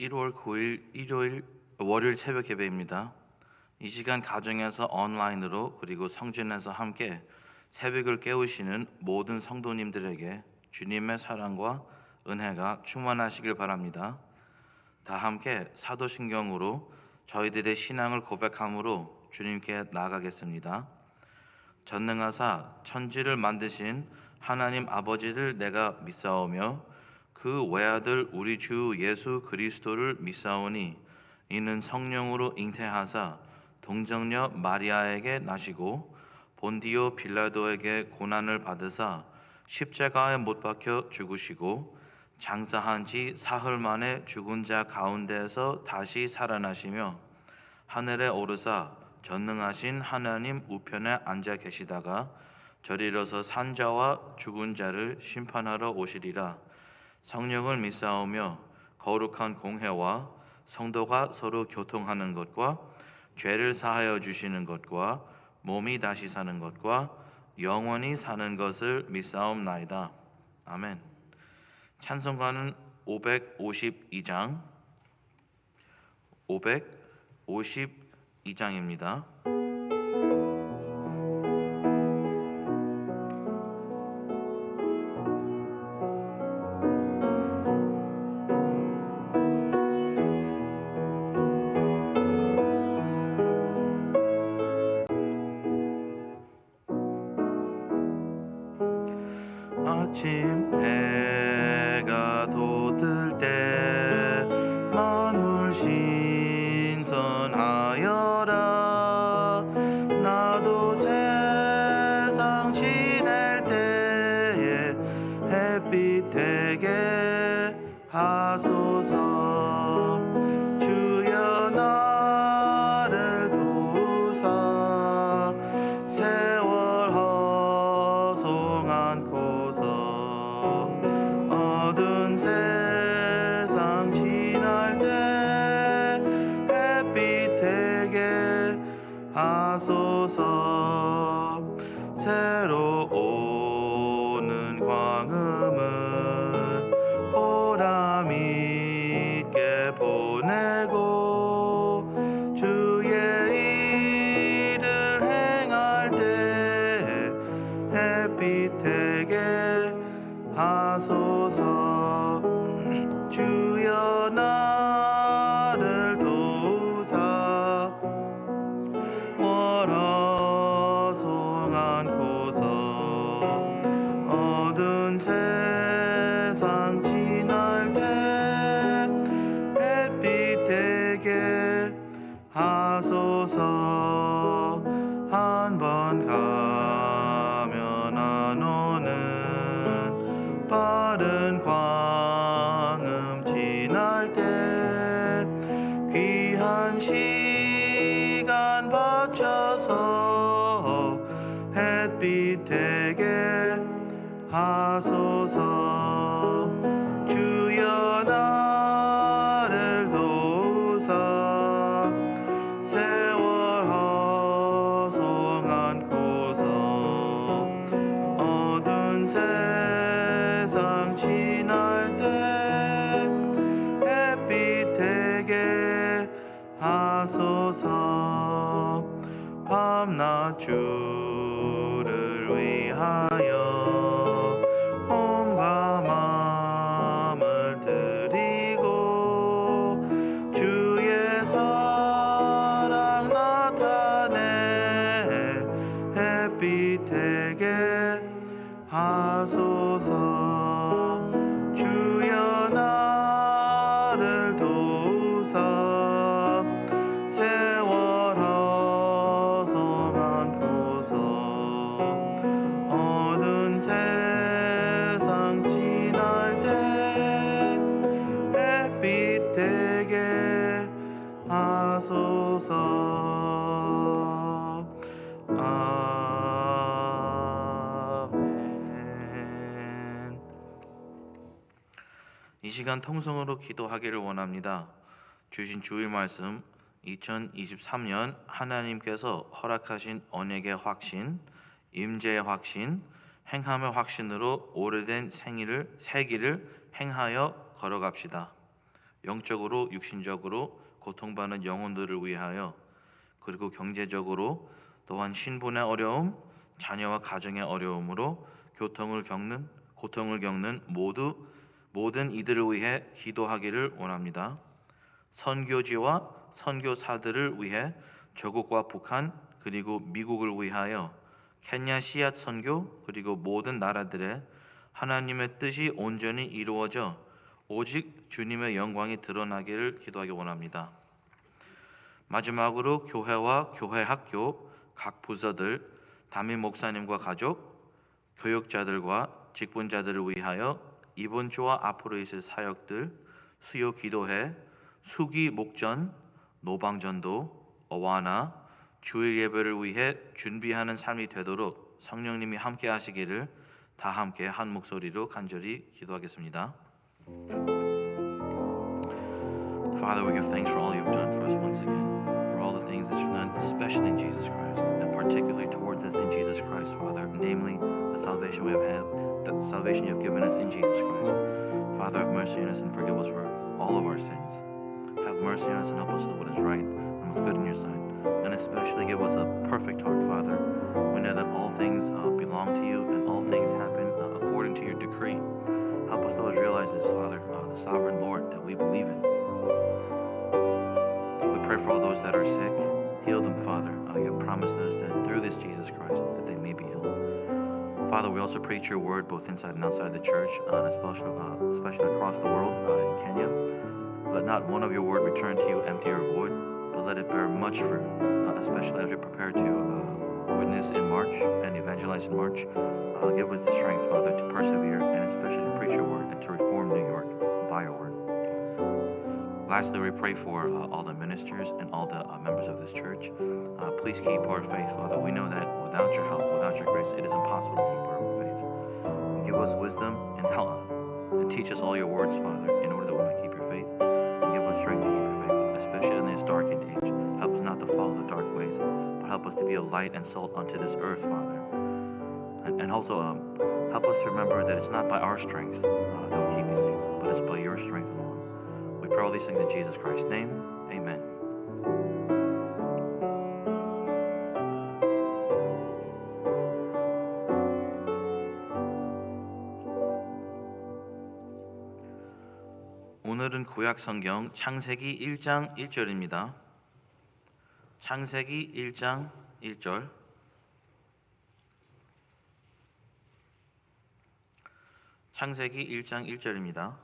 1월 9일 월요일 새벽 예배입니다. 이 시간 가정에서 온라인으로 그리고 성전에서 함께 새벽을 깨우시는 모든 성도님들에게 주님의 사랑과 은혜가 충만하시길 바랍니다. 다 함께 사도신경으로 저희들의 신앙을 고백함으로 주님께 나아가겠습니다. 전능하사 천지를 만드신 하나님 아버지를 내가 믿사오며 그 외아들 우리 주 예수 그리스도를 믿사오니 이는 성령으로 잉태하사 동정녀 마리아에게 나시고 본디오 빌라도에게 고난을 받으사 십자가에 못 박혀 죽으시고 장사한 지 사흘 만에 죽은 자 가운데에서 다시 살아나시며 하늘에 오르사 전능하신 하나님 우편에 앉아 계시다가 저리로서 산자와 죽은 자를 심판하러 오시리라. 성령을 믿사오며 거룩한 공회와 성도가 서로 교통하는 것과 죄를 사하여 주시는 것과 몸이 다시 사는 것과 영원히 사는 것을 믿사옵나이다. 아멘. 찬송가는 552장 552장입니다. 아침 해가 돋을 때 만물 신선하여라. 나도 세상 지낼 때에 햇빛 되게 하소서. 주여 나를 도우사 세월 허송 얻은 세상 지날 때 햇빛 되게 하소서. 새로 오는 광음은 보람 있게 보내고 주의 일을 행할 때 햇빛 되게 하소서. 주여 나를 도우사 월허송 않고서 얻은 세상 지날 때 햇빛 되게 하소서. 한 번 가면 안 오는 빠른 광음 지날 때 귀한 시간 바쳐서 햇빛 되게 하소서. 주여 나를 도우사 세월 허송 않고서 얻은 세상 지날 때 햇빛 되게 하소서. 밤낮 주를 위하여 몸과 마음을 드리고 주의 사랑 나타내 햇빛 되게 하소서. 주여 나를 도우사 세월 허송 않고서 얻은 세상 지날 때 햇빛 되게 하소서. 아멘. 이 시간 통성으로 기도하기를 원합니다. 주신 주일 말씀 2023년 하나님께서 허락하신 언약의 확신, 임재의 확신, 행함의 확신으로 오래된 세기를 행하여 걸어갑시다. 영적으로 육신적으로 고통받는 영혼들을 위하여, 그리고 경제적으로 또한 신분의 어려움, 자녀와 가정의 어려움으로 고통을 겪는 모든 이들을 위해 기도하기를 원합니다. 선교지와 선교사들을 위해 저국과 북한 그리고 미국을 위하여 케냐 씨앗 선교 그리고 모든 나라들의 하나님의 뜻이 온전히 이루어져 오직 주님의 영광이 드러나기를 기도하기 원합니다. 마지막으로 교회와 교회 학교 각 부서들, 담임 목사님과 가족, 교육자들과 직분자들을 위하여 이번 주와 앞으로 있을 사역들, 수요 기도회, 수기 목전, 노방전도, 어와나, 주일 예배를 위해 준비하는 삶이 되도록 성령님이 함께 하시기를 다 함께 한 목소리로 간절히 기도하겠습니다. Father, we give thanks for all you've done for us once again, for all the things that you've done, especially in Jesus Christ, and particularly towards us in Jesus Christ, Father, namely the salvation we have had, the salvation you have given us in Jesus Christ. Father, have mercy on us and forgive us for all of our sins. Have mercy on us and help us to do what is right and what's good in your sight, and especially give us a perfect heart, Father. We know that all things belong to you and all things happen according to your decree. Help us to always realize this, Father, the sovereign Lord that we believe in. We pray for all those that are sick. Heal them, Father. You have promised us that through this Jesus Christ that they may be healed. Father, we also preach your word both inside and outside the church, and especially across the world in Kenya. Let not one of your word return to you empty or void, but let it bear much fruit, especially as we prepare to witness in March and evangelize in March. Give us the strength, Father, to persevere and especially to preach your word and to reform New York by your word. Lastly, we pray for all the ministers and all the members of this church. Please keep our faith, Father. We know that without your help, without your grace, it is impossible to keep our faith. Give us wisdom and help, and teach us all your words, Father, in order that we might keep your faith. And give us strength to keep your faith, especially in this darkened age. Help us not to follow the dark ways, but help us to be a light and salt unto this earth, Father. And also help us to remember that it's not by our strength that we keep these things, but it's by your strength alone. We pray all these things in Jesus Christ's name. Amen. 오늘은 구약 성경 창세기 1장 1절입니다. 창세기 1장 1절. 창세기 1장 1절입니다.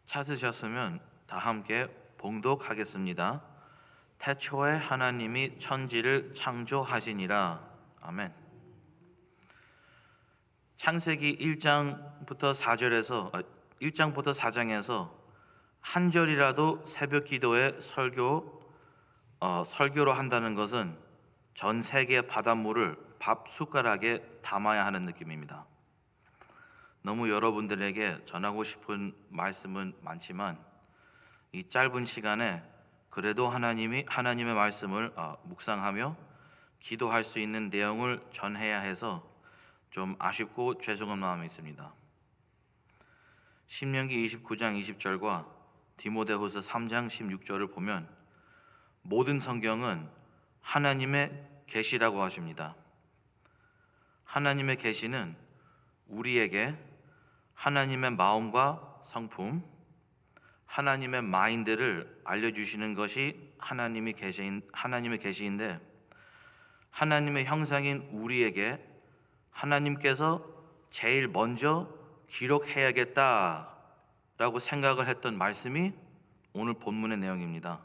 찾으셨으면 다 함께 봉독하겠습니다. 태초에 하나님이 천지를 창조하시니라. 아멘. 창세기 1장부터 4장에서 한 절이라도 새벽 기도에 설교로 한다는 것은 전 세계 바닷물을 밥 숟가락에 담아야 하는 느낌입니다. 너무 여러분들에게 전하고 싶은 말씀은 많지만 이 짧은 시간에 그래도 하나님의 말씀을 묵상하며 기도할 수 있는 내용을 전해야 해서 좀 아쉽고 죄송한 마음이 있습니다. 신명기 29장 20절과 디모데후서 3장 16절을 보면 모든 성경은 하나님의 계시라고 하십니다. 하나님의 계시는 우리에게 하나님의 마음과 성품, 하나님의 마인드를 알려주시는 것이 하나님의 계시인데, 하나님의 형상인 우리에게 하나님께서 제일 먼저 기록해야겠다라고 생각을 했던 말씀이 오늘 본문의 내용입니다.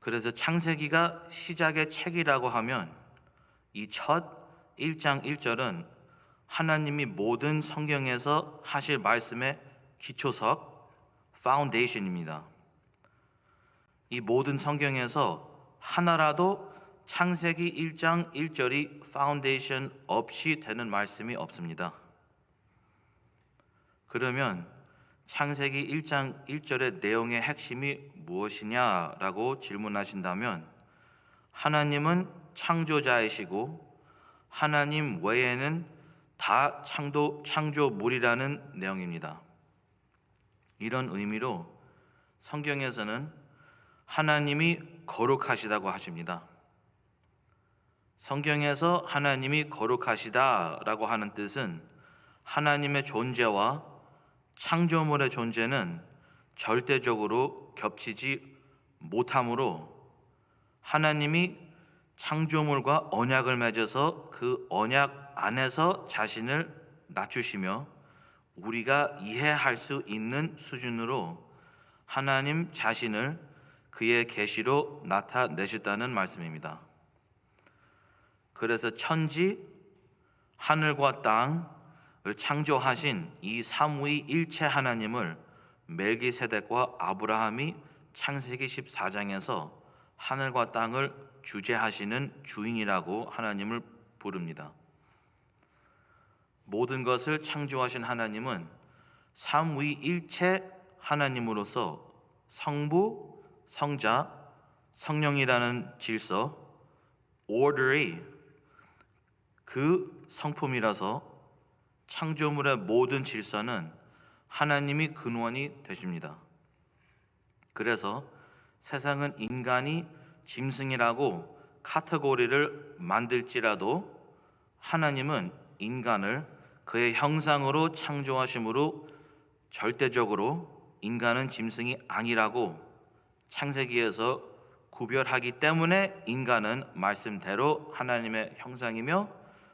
그래서 창세기가 시작의 책이라고 하면 이 첫 1장 1절은 하나님이 모든 성경에서 하실 말씀의 기초석, 파운데이션입니다. 이 모든 성경에서 하나라도 창세기 1장 1절이 파운데이션 없이 되는 말씀이 없습니다. 그러면 창세기 1장 1절의 내용의 핵심이 무엇이냐라고 질문하신다면, 하나님은 창조자이시고 하나님 외에는 다 창조물이라는 내용입니다. 이런 의미로 성경에서는 하나님이 거룩하시다고 하십니다. 성경에서 하나님이 거룩하시다라고 하는 뜻은 하나님의 존재와 창조물의 존재는 절대적으로 겹치지 못하므로 하나님이 창조물과 언약을 맺어서 그 언약 안에서 자신을 낮추시며 우리가 이해할 수 있는 수준으로 하나님 자신을 그의 계시로 나타내셨다는 말씀입니다. 그래서 천지, 하늘과 땅을 창조하신 이 삼위일체 하나님을 멜기세덱과 아브라함이 창세기 14장에서 하늘과 땅을 주재하시는 주인이라고 하나님을 부릅니다. 모든 것을 창조하신 하나님은 삼위일체 하나님으로서 성부, 성자, 성령이라는 질서, order이 그 성품이라서 창조물의 모든 질서는 하나님이 근원이 되십니다. 그래서 세상은 인간이 짐승이라고 카테고리를 만들지라도 하나님은 인간을 그의 형상으로 창조하심으로 절대적으로 인간은 짐승이 아니라고 창세기에서 구별하기 때문에 인간은 말씀대로 하나님의 형상이며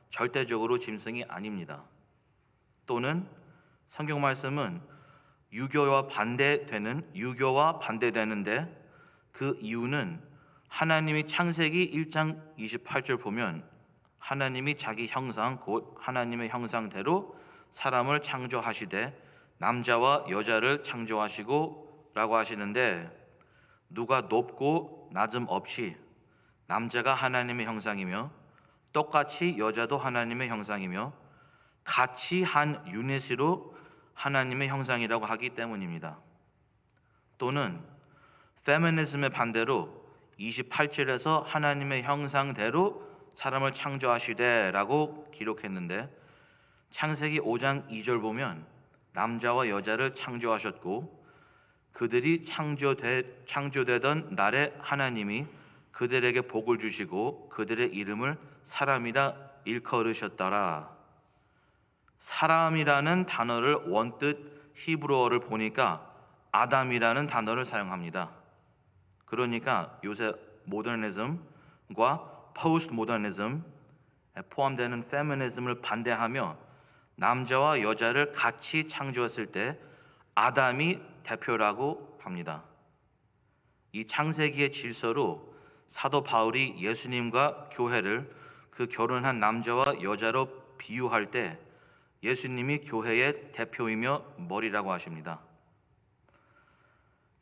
절대적으로 짐승이 아닙니다. 또는 성경 말씀은 유교와 반대되는데 그 이유는 하나님이 창세기 1장 28절 보면 하나님이 자기 형상 곧 하나님의 형상대로 사람을 창조하시되 남자와 여자를 창조하시고 라고 하시는데 누가 높고 낮음 없이 남자가 하나님의 형상이며 똑같이 여자도 하나님의 형상이며 같이 한 유닛으로 하나님의 형상이라고 하기 때문입니다. 또는 페미니즘의 반대로 28절에서 하나님의 형상대로 사람을 창조하시되 라고 기록했는데 창세기 5장 2절 보면 남자와 여자를 창조하셨고 그들이 창조되던 날에 하나님이 그들에게 복을 주시고 그들의 이름을 사람이라 일컬으셨더라. 사람이라는 단어를 원뜻 히브리어를 보니까 아담이라는 단어를 사용합니다. 그러니까 요새 모더니즘과 포스트 모더니즘에 포함되는 페미니즘을 반대하며 남자와 여자를 같이 창조했을 때 아담이 대표라고 합니다. 이 창세기의 질서로 사도 바울이 예수님과 교회를 그 결혼한 남자와 여자로 비유할 때 예수님이 교회의 대표이며 머리라고 하십니다.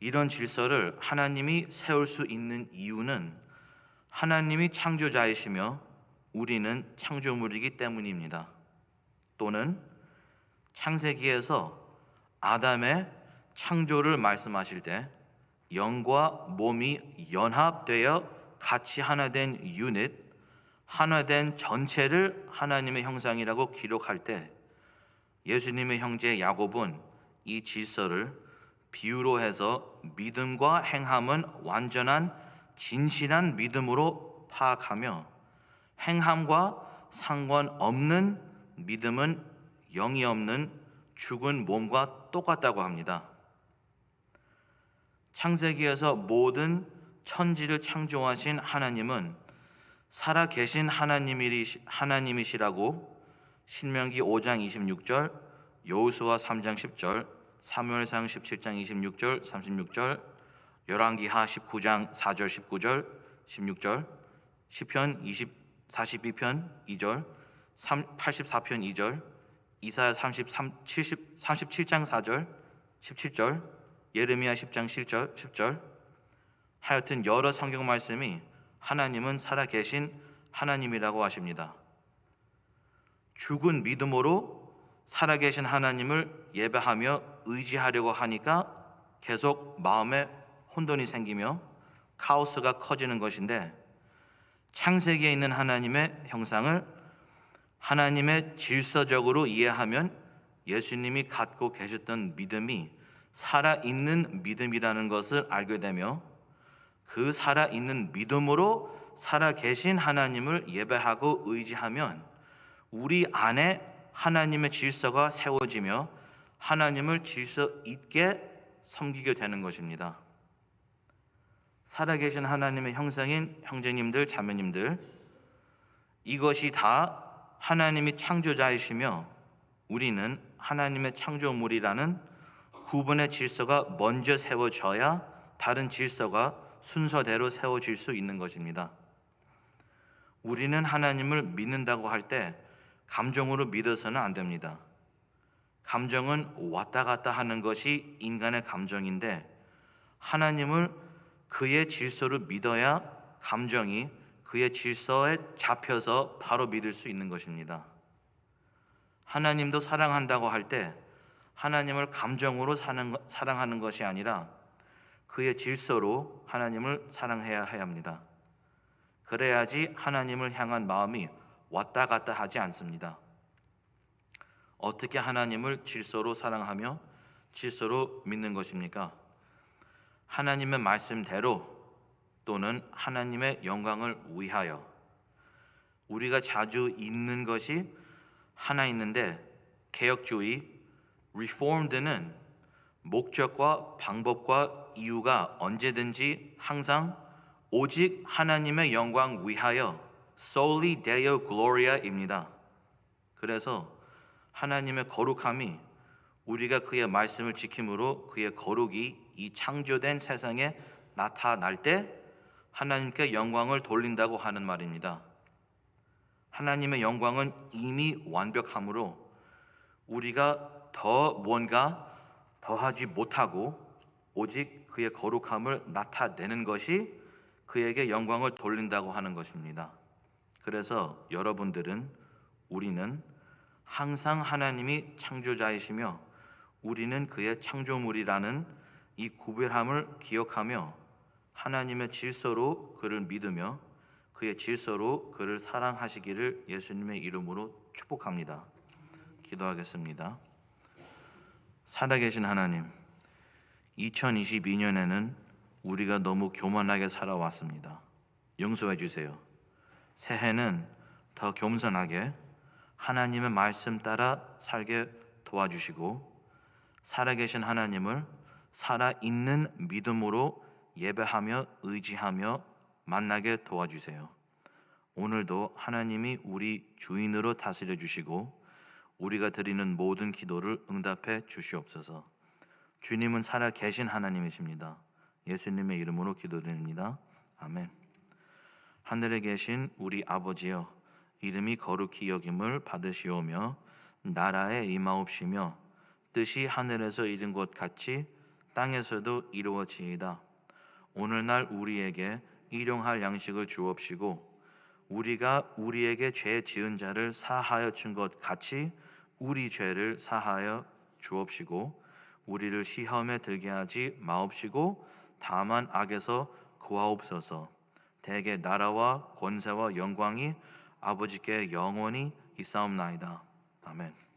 이런 질서를 하나님이 세울 수 있는 이유는 하나님이 창조자이시며 우리는 창조물이기 때문입니다. 또는 창세기에서 아담의 창조를 말씀하실 때 영과 몸이 연합되어 같이 하나 된 유닛, 하나 된 전체를 하나님의 형상이라고 기록할 때 예수님의 형제 야곱은 이 질서를 비유로 해서 믿음과 행함은 완전한 진실한 믿음으로 파악하며 행함과 상관없는 믿음은 영이 없는 죽은 몸과 똑같다고 합니다. 창세기에서 모든 천지를 창조하신 하나님은 살아계신 하나님이시라고 신명기 5장 26절, 여호수아 3장 10절, 사무엘상 17장 26절, 36절, 열왕기하 19장 4절, 19절, 16절, 시편 42편 2절, 84편 2절, 이사야 37장 4절, 17절, 예레미야 10장 10절, 하여튼 여러 성경 말씀이 하나님은 살아계신 하나님이라고 하십니다. 죽은 믿음으로 살아계신 하나님을 예배하며 의지하려고 하니까 계속 마음에 혼돈이 생기며 카오스가 커지는 것인데 창세기에 있는 하나님의 형상을 하나님의 질서적으로 이해하면 예수님이 갖고 계셨던 믿음이 살아있는 믿음이라는 것을 알게 되며 그 살아있는 믿음으로 살아계신 하나님을 예배하고 의지하면 우리 안에 하나님의 질서가 세워지며 하나님을 질서 있게 섬기게 되는 것입니다. 살아계신 하나님의 형상인 형제님들, 자매님들, 이것이 다 하나님이 창조자이시며 우리는 하나님의 창조물이라는 구분의 질서가 먼저 세워져야 다른 질서가 순서대로 세워질 수 있는 것입니다. 우리는 하나님을 믿는다고 할 때 감정으로 믿어서는 안 됩니다. 감정은 왔다 갔다 하는 것이 인간의 감정인데 하나님을 그의 질서를 믿어야 감정이 그의 질서에 잡혀서 바로 믿을 수 있는 것입니다. 하나님도 사랑한다고 할 때 하나님을 감정으로 사랑하는 것이 아니라 그의 질서로 하나님을 사랑해야 합니다. 그래야지 하나님을 향한 마음이 왔다 갔다 하지 않습니다. 어떻게 하나님을 질서로 사랑하며 질서로 믿는 것입니까? 하나님의 말씀대로 또는 하나님의 영광을 위하여. 우리가 자주 읽는 것이 하나 있는데 개혁주의, 리포머드는 목적과 방법과 이유가 언제든지 항상 오직 하나님의 영광 위하여 Soli Deo Gloria입니다. 그래서 하나님의 거룩함이 우리가 그의 말씀을 지킴으로 그의 거룩이 이 창조된 세상에 나타날 때 하나님께 영광을 돌린다고 하는 말입니다. 하나님의 영광은 이미 완벽함으로 우리가 더 뭔가 더하지 못하고 오직 그의 거룩함을 나타내는 것이 그에게 영광을 돌린다고 하는 것입니다. 그래서 여러분들은, 우리는 항상 하나님이 창조자이시며 우리는 그의 창조물이라는 이 구별함을 기억하며 하나님의 질서로 그를 믿으며 그의 질서로 그를 사랑하시기를 예수님의 이름으로 축복합니다. 기도하겠습니다. 살아계신 하나님, 2022년에는 우리가 너무 교만하게 살아왔습니다. 용서해 주세요. 새해는 더 겸손하게 하나님의 말씀 따라 살게 도와주시고 살아계신 하나님을 살아있는 믿음으로 예배하며 의지하며 만나게 도와주세요. 오늘도 하나님이 우리 주인으로 다스려 주시고 우리가 드리는 모든 기도를 응답해 주시옵소서. 주님은 살아계신 하나님이십니다. 예수님의 이름으로 기도드립니다. 아멘. 하늘에 계신 우리 아버지여, 이름이 거룩히 여김을 받으시오며 나라에 임하옵시며 뜻이 하늘에서 이룬 것 같이 땅에서도 이루어지이다. 오늘날 우리에게 일용할 양식을 주옵시고 우리가 우리에게 죄 지은 자를 사하여 준 것 같이 우리 죄를 사하여 주옵시고 우리를 시험에 들게 하지 마옵시고 다만 악에서 구하옵소서. 대개 나라와 권세와 영광이 아버지께 영원히 있사옵나이다. 아멘.